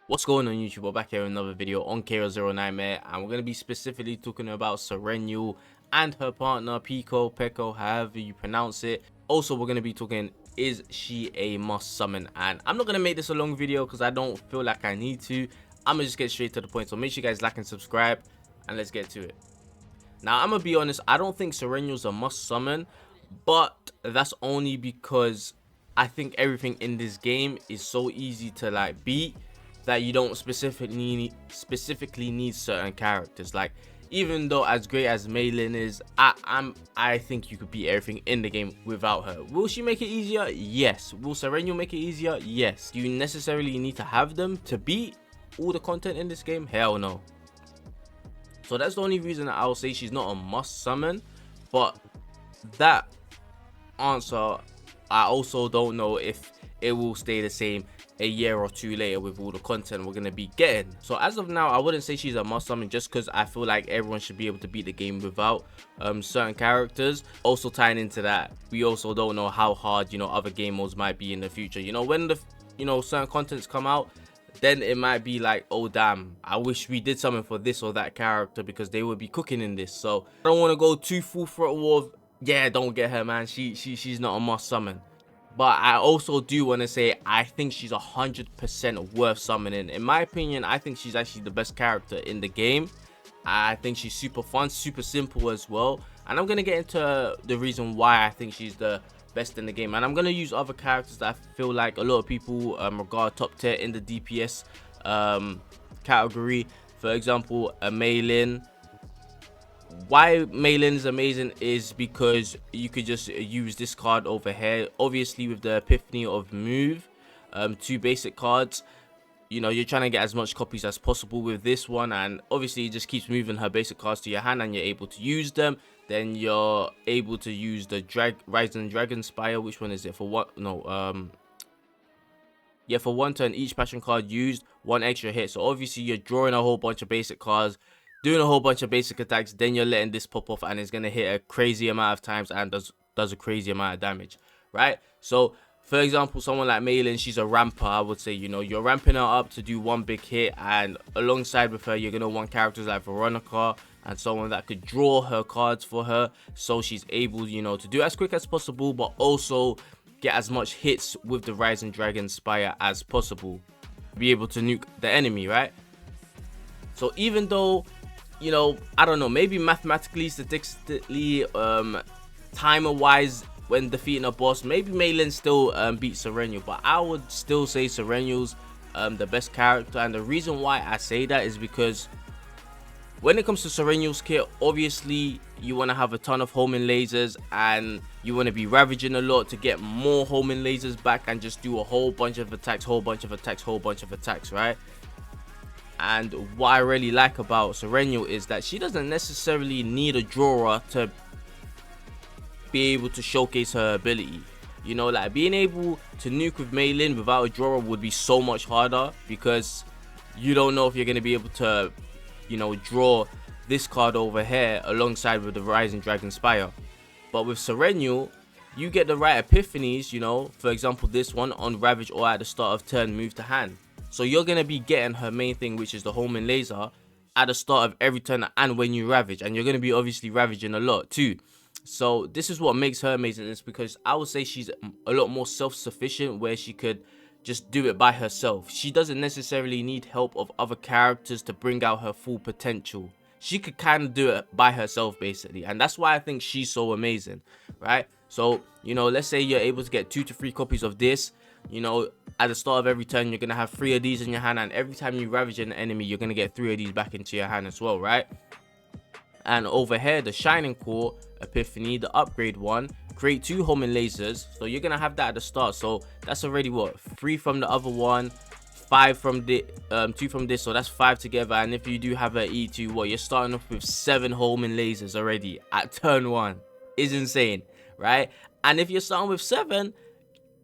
What's going on YouTube? We're back here with another video on K0 Nightmare, and we're going to be specifically talking about Serenial and her partner Peko, however you pronounce it. Also, we're going to be talking, is she a must summon? And I'm not going to make this a long video because I don't feel like I need to. I'm going to just get straight to the point. So make sure you guys like and subscribe, and let's get to it. Now, I'm going to be honest, I don't think Serenial's a must summon, but that's only because I think everything in this game is so easy to like beat that you don't specifically need certain characters. Like, even though as great as Maylin is, I think you could beat everything in the game without her. Will she make it easier? Yes. Will Serenial make it easier? Yes. Do you necessarily need to have them to beat all the content in this game? Hell no. So that's the only reason that I'll say she's not a must summon. But that answer, I also don't know if it will stay the same a year or two later with all the content we're gonna be getting. So as of now, I wouldn't say she's a must summon, just because I feel like everyone should be able to beat the game without certain characters. Also tying into that, we also don't know how hard other game modes might be in the future. When the certain contents come out, then it might be like, oh damn, I wish we did something for this or that character because they would be cooking in this. So I don't want to go too full throttle of, yeah, don't get her, man, she's not a must summon. But I also do want to say I think she's 100% worth summoning. In my opinion, I think she's actually the best character in the game. I think she's super fun, super simple as well. And I'm going to get into the reason why I think she's the best in the game. And I'm going to use other characters that I feel like a lot of people regard top tier in the DPS category. For example, a Maylin. Why Maylin is amazing is because you could just use this card over here. Obviously with the epiphany of move, two basic cards, you're trying to get as much copies as possible with this one, and obviously it just keeps moving her basic cards to your hand and you're able to use them. Then you're able to use the Rising Dragon Spire. Which one is it? For what? No, yeah, for one turn each passion card used, one extra hit. So obviously you're drawing a whole bunch of basic cards, doing a whole bunch of basic attacks, then you're letting this pop off and it's going to hit a crazy amount of times and does a crazy amount of damage, right? So for example, someone like Maylin, she's a ramper. I would say, you're ramping her up to do one big hit, and alongside with her you're going to want characters like Veronica and someone that could draw her cards for her, so she's able to do as quick as possible, but also get as much hits with the Rising Dragon Spire as possible, be able to nuke the enemy, right? So even though I don't know, maybe mathematically, statistically, timer wise, when defeating a boss, maybe Maylin still beats Serenial, but I would still say Serenial's the best character. And the reason why I say that is because when it comes to Serenial's kit, obviously you want to have a ton of homing lasers and you want to be ravaging a lot to get more homing lasers back and just do a whole bunch of attacks, right? And what I really like about Serenial is that she doesn't necessarily need a drawer to be able to showcase her ability. Like being able to nuke with Maylin without a drawer would be so much harder, because you don't know if you're going to be able to draw this card over here alongside with the Rising Dragon Spire. But with Serenial, you get the right epiphanies, for example this one on Ravage or at the start of turn move to hand. So you're going to be getting her main thing, which is the homing laser, at the start of every turn and when you ravage. And you're going to be obviously ravaging a lot too. So this is what makes her amazing. It's because I would say she's a lot more self-sufficient, where she could just do it by herself. She doesn't necessarily need help of other characters to bring out her full potential. She could kind of do it by herself basically. And that's why I think she's so amazing, right? So, let's say you're able to get 2 to 3 copies of this. At the start of every turn, you're going to have 3 of these in your hand, and every time you ravage an enemy, you're going to get 3 of these back into your hand as well, right? And over here, the Shining Core Epiphany, the upgrade one, create 2 homing lasers. So you're going to have that at the start. So that's already what, 3 from the other one, 5 from the 2 from this, so that's 5 together. And if you do have an E2, what, you're starting off with 7 homing lasers already at turn 1. Is insane, right? And if you're starting with 7,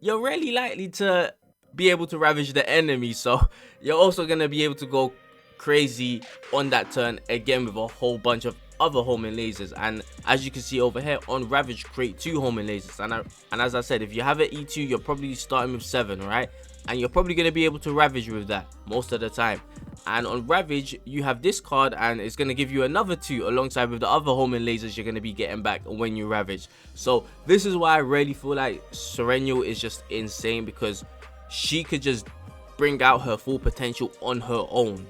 you're really likely to be able to ravage the enemy, so you're also going to be able to go crazy on that turn again with a whole bunch of other homing lasers. And as you can see over here, on Ravage, create 2 homing lasers, and as I said, if you have an E2, you're probably starting with 7, right? and you're probably going to be able to Ravage with that most of the time. And on Ravage, you have this card, and it's going to give you another 2 alongside with the other homing lasers you're going to be getting back when you Ravage. So this is why I really feel like Serenial is just insane, because she could just bring out her full potential on her own.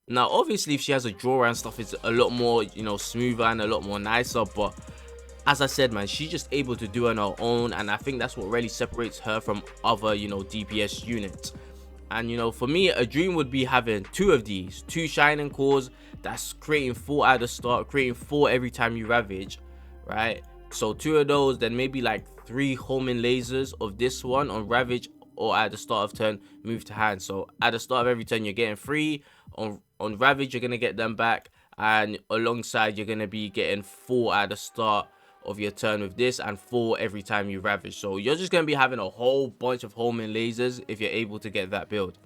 Now obviously if she has a draw and stuff, it's a lot more, you know, smoother and a lot more nicer, but as I said, man, she's just able to do it on her own, and I think that's what really separates her from other, you know, DPS units. And you know, for me, a dream would be having 2 of these, 2 shining cores that's creating 4 at the start, creating 4 every time you Ravage, right? So 2 of those, then maybe like 3 homing lasers of this one on Ravage, or at the start of turn move to hand. So at the start of every turn you're getting 3 on Ravage, you're gonna get them back, and alongside you're gonna be getting 4 at the start of your turn with this, and 4 every time you Ravage. So you're just going to be having a whole bunch of homing lasers if you're able to get that build.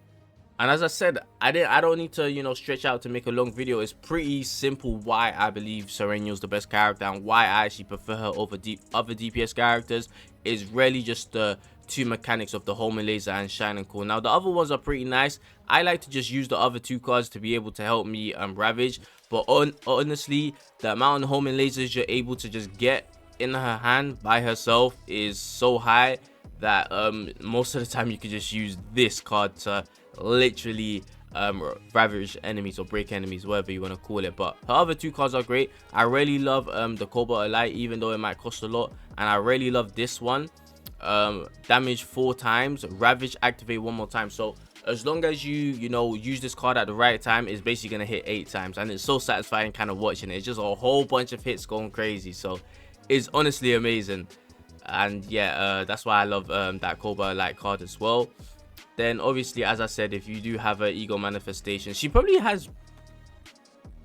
And as I said, I don't need to, you know, stretch out to make a long video. It's pretty simple why I believe Serenial's the best character, and why I actually prefer her over other DPS characters is really just the 2 mechanics of the homing laser and shining core. Now the other ones are pretty nice. I like to just use the other 2 cards to be able to help me Ravage, but honestly, the amount of homing lasers you're able to just get in her hand by herself is so high that most of the time you can just use this card to literally Ravage enemies or break enemies, whatever you want to call it. But her other 2 cards are great. I really love the Cobalt Elite, even though it might cost a lot, and I really love this one. Damage 4 times, Ravage activate 1 more time. So as long as you know, use this card at the right time, it's basically gonna hit 8 times, and it's so satisfying kind of watching it. It's just a whole bunch of hits going crazy, so it's honestly amazing. And yeah, that's why I love that Cobalt Elite card as well. Then obviously, as I said, if you do have an ego manifestation, she probably has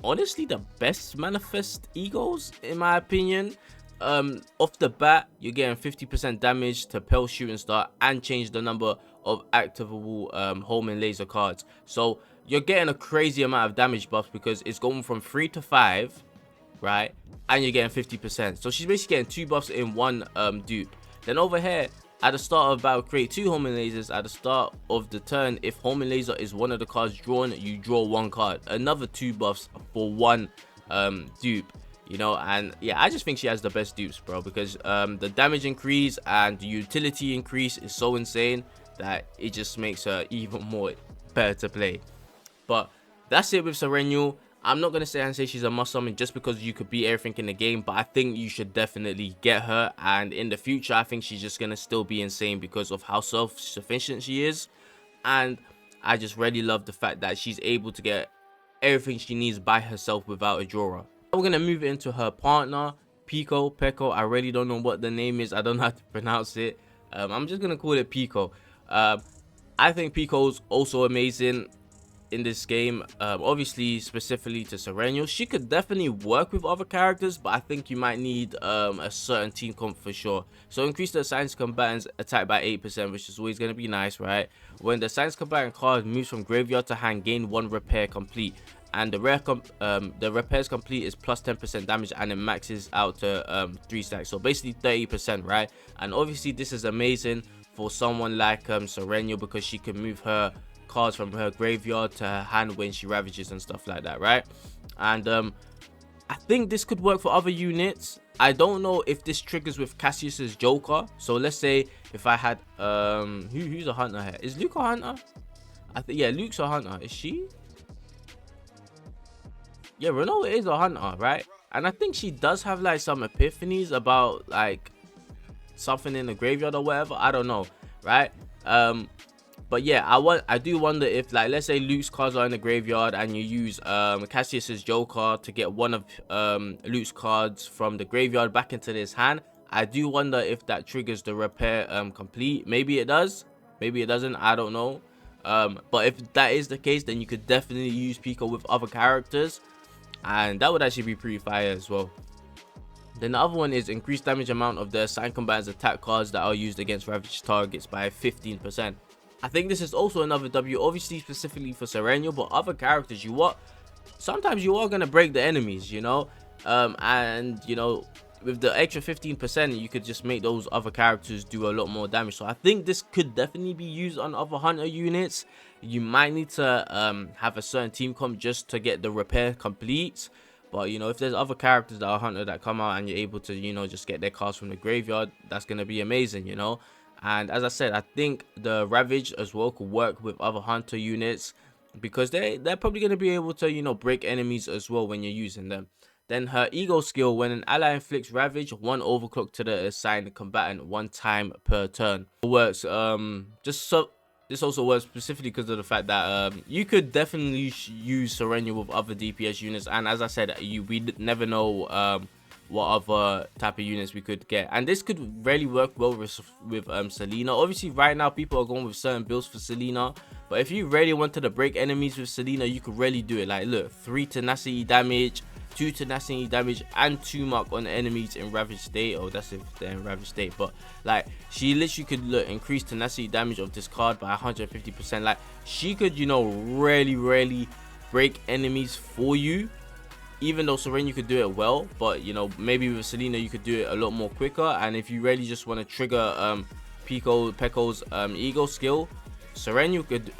honestly the best manifest egos in my opinion. Off the bat, you're getting 50% damage to Pale Shooting Star, and change the number of activable homing laser cards. So you're getting a crazy amount of damage buffs, because it's going from 3 to 5, right? And you're getting 50%. So she's basically getting 2 buffs in one dupe. Then over here, at the start of battle, create 2 homing lasers. At the start of the turn, if homing laser is one of the cards drawn, you draw 1 card. Another 2 buffs for 1 dupe. You know, and yeah, I just think she has the best dupes, bro, because the damage increase and the utility increase is so insane that it just makes her even more better to play. But that's it with Serenial. I'm not going to say and say she's a must summon just because you could beat everything in the game, but I think you should definitely get her, and in the future I think she's just going to still be insane because of how self-sufficient she is. And I just really love the fact that she's able to get everything she needs by herself without a drawer. We're going to move into her partner, Peko. I really don't know what the name is. I don't know how to pronounce it. I'm just going to call it Peko. I think Peko's also amazing in this game. Obviously, specifically to Serenial, she could definitely work with other characters, but I think you might need a certain team comp for sure. So increase the science combatant's attack by 8%, which is always going to be nice, right? When the science combatant card moves from graveyard to hand, gain 1 repair complete. And the repairs complete is plus 10% damage, and it maxes out to 3 stacks, so basically 30%, right? And obviously this is amazing for someone like Serenial, because she can move her cards from her graveyard to her hand when she Ravages and stuff like that, right? And I think this could work for other units. I don't know if this triggers with Cassius's Joker. So let's say if I had who's a hunter here? Is Luke a hunter? I think, yeah, Luke's a hunter. Is she? Yeah, Renault is a hunter, right? And I think she does have like some epiphanies about like something in the graveyard or whatever. I don't know, right? But yeah, I do wonder if, like, let's say Luke's cards are in the graveyard and you use Cassius's Joker to get one of Luke's cards from the graveyard back into his hand. I do wonder if that triggers the repair complete. Maybe it does, maybe it doesn't, I don't know. But if that is the case, then you could definitely use Peko with other characters, and that would actually be pretty fire as well. Then the other one is increased damage amount of the assigned combatant's attack cards that are used against ravaged targets by 15%. I think this is also another W, obviously specifically for Serenial, but other characters, sometimes you are going to break the enemies, you know, and you know, with the extra 15%, you could just make those other characters do a lot more damage. So I think this could definitely be used on other hunter units. You might need to have a certain team comp just to get the repair complete. But, you know, if there's other characters that are hunter that come out and you're able to, you know, just get their cards from the graveyard, that's going to be amazing, you know. And as I said, I think the Ravage as well could work with other hunter units, because they're probably going to be able to, you know, break enemies as well when you're using them. Then her ego skill: when an ally inflicts Ravage, 1 overclock to the assigned combatant 1 time per turn. It works this also works specifically because of the fact that you could definitely use Serenial with other DPS units, and as I said, we never know what other type of units we could get, and this could really work well with Selena. Obviously right now people are going with certain builds for Selena, but if you really wanted to break enemies with Selena, you could really do it. Like, look, 3 tenacity damage, 2 tenacity damage, and 2 mark on enemies in Ravage state. Oh, that's if they're in Ravage state. But like, she literally could, look, increase tenacity damage of this card by 150%. Like, she could, you know, really break enemies for you, even though Serenial could do it well. But, you know, maybe with Selena you could do it a lot more quicker. And if you really just want to trigger Peko's ego skill, Selena could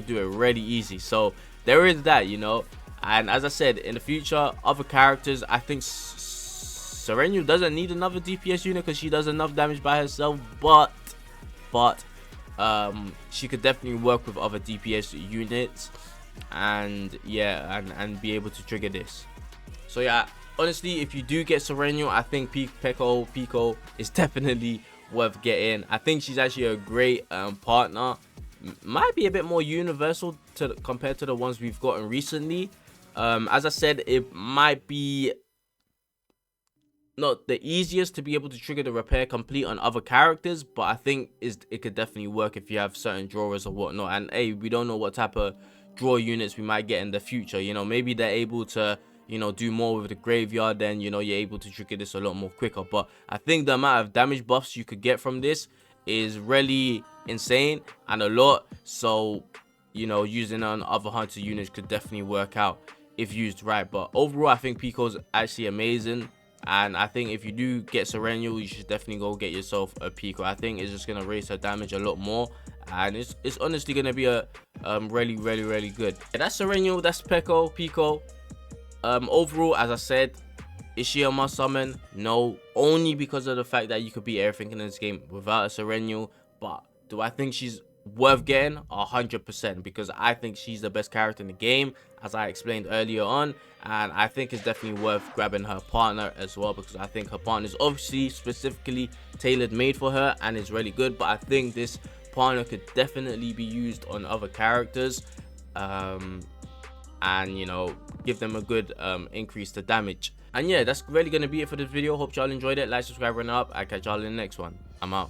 do it really easy. So there is that, you know. And as I said, in the future, other characters, I think Serenial doesn't need another DPS unit because she does enough damage by herself. But she could definitely work with other DPS units, and yeah, and be able to trigger this. So yeah, honestly, if you do get Serenial, I think Peko is definitely worth getting. I think she's actually a great partner. Might be a bit more universal compared to the ones we've gotten recently. As I said, it might be not the easiest to be able to trigger the repair complete on other characters, but I think it could definitely work if you have certain drawers or whatnot. And hey, we don't know what type of draw units we might get in the future. You know, maybe they're able to, you know, do more with the graveyard, then, you know, you're able to trigger this a lot more quicker. But I think the amount of damage buffs you could get from this is really insane and a lot. So, you know, using on other hunter units could definitely work out if used right. But overall, I think Peko's actually amazing, and I think if you do get Serenial, you should definitely go get yourself a Peko. I think it's just gonna raise her damage a lot more, and it's honestly gonna be a really good. Yeah, that's Serenial, that's Peko. Overall, as I said, is she a must summon? No, only because of the fact that you could beat everything in this game without a Serenial. But do I think she's worth getting? 100%, because I think she's the best character in the game, as I explained earlier on, and I think it's definitely worth grabbing her partner as well, because I think her partner is obviously specifically tailored made for her and is really good. But I think this partner could definitely be used on other characters, and, you know, give them a good increase to damage. And yeah, that's really gonna be it for this video. Hope y'all enjoyed it. Like, subscribe, run up. I'll catch y'all in the next one. I'm out.